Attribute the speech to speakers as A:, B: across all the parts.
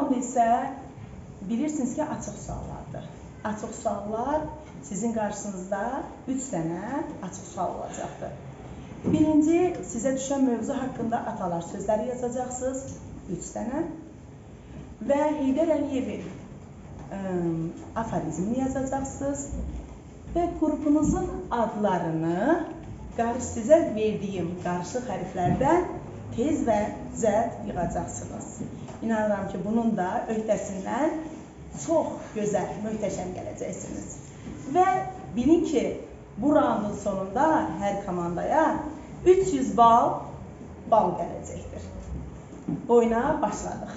A: raund isə bilirsiniz ki, açıq suallardır. Açıq suallar sizin qarşınızda 3 dənə açıq sual olacaqdır. Birinci, sizə düşən mövzu haqqında atalar sözləri yazacaqsınız, 3 dənə. Və Heydər Əliyevin aforizmini yazacaqsınız. Və qrupunuzun adlarını sizə verdiyim qarışıq hərflərdən tez və cəld yığacaqsınız. İnanıram ki, bunun da öhdəsindən çox gözəl, möhtəşəm gələcəksiniz. Və bilin ki, bu raundun sonunda hər komandaya 300 bal gələcəkdir. Oyuna başladıq.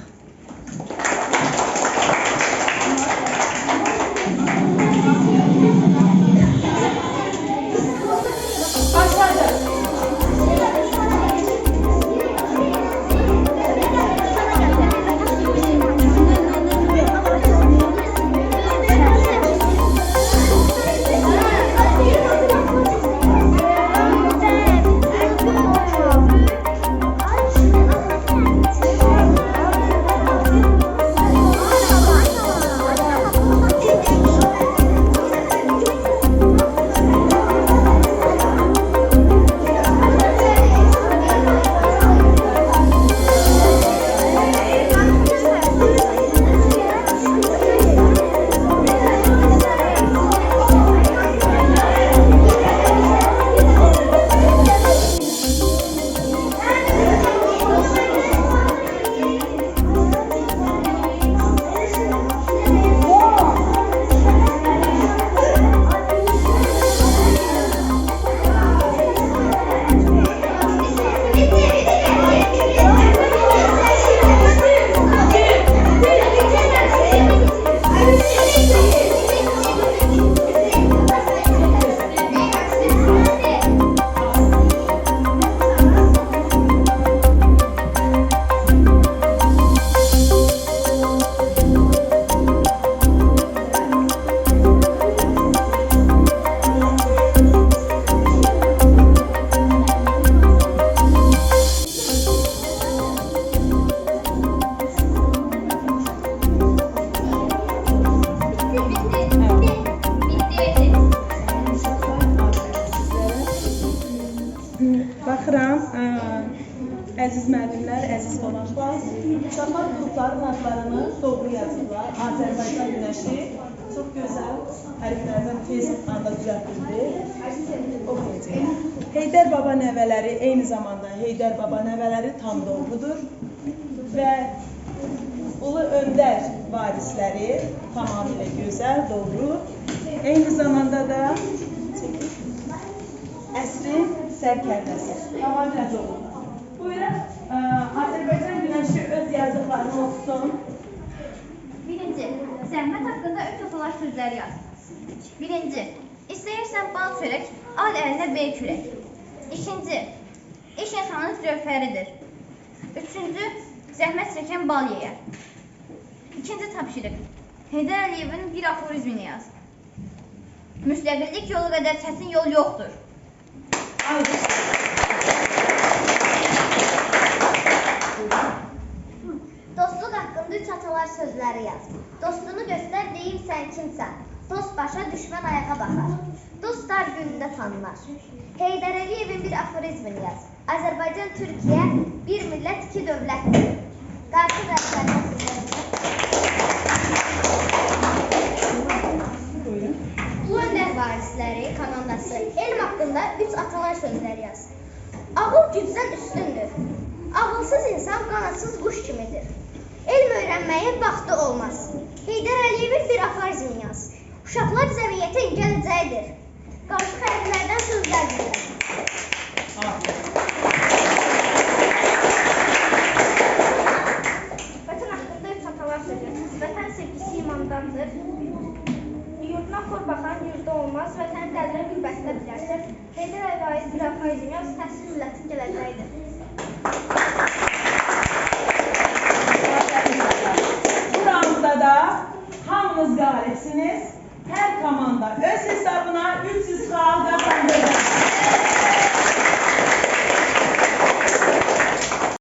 A: Baxıram, əziz müəllimlər, əziz qonaqlar, uşaqlar qrupların adlarını doğru yazırlar. Azərbaycan Günəşi çox gözəl hərflərdən tez anda düzəltildi. Oxuyacaq. Heydər Baba nəvələri, eyni zamanda Heydər Baba nəvələri tam doğrudur və Ulu Öndər varisləri tamamilə gözəl, doğru. Eyni zamanda da əsrin sərkərdəsi. Tamamilə doğrudur. Buyurun, Azərbaycan Günəşi öz yazdıqlarını oxusun.
B: Birinci, zəhmət haqqında üç atalar sözləri yaz. Birinci, istəyirsən bal çörək, al əlinə bey kürək. İkinci, iş insanın zövfəridir. Üçüncü, zəhmət çəkən bal yeyər. İkinci tapşırıq, Heydər Əliyevin bir aforizmini yaz. Müstəqillik yolu qədər çətin yol yoxdur.
C: Dostluq haqqında üç atalar sözləri yaz. Dostunu göstər, deyirsən kimsən. Dost başa, düşmən ayağa baxar. Dost dar günündə tanınar. Heydər Əliyevin bir aforizmini yaz. Azərbaycan, Türkiyə, bir millət, iki dövlətdir. Qarşı rəhbərlər sözləri. Ulu Öndər varisləri komandası elm haqqında üç atalar sözləri yaz. Ağıl gücdən üstündür. Ağılsız insan qanatsız quş kimidir. Elm öyrənməyin vaxtı olmaz. Heydər Əliyevin bir aforizmini yaz. Uşaqlar cəmiyyətin gələcəyidir. Qarşı hərflərdən sözlər verir. Vətən haqqında üç atalar sözləri. Vətən sevgisi imandandır. Yurduna xor baxan yurda olmaz. Vətənin qədrini qürbətdə bilərsən. Heydər Əliyev bir aforizm yaz. Təhsil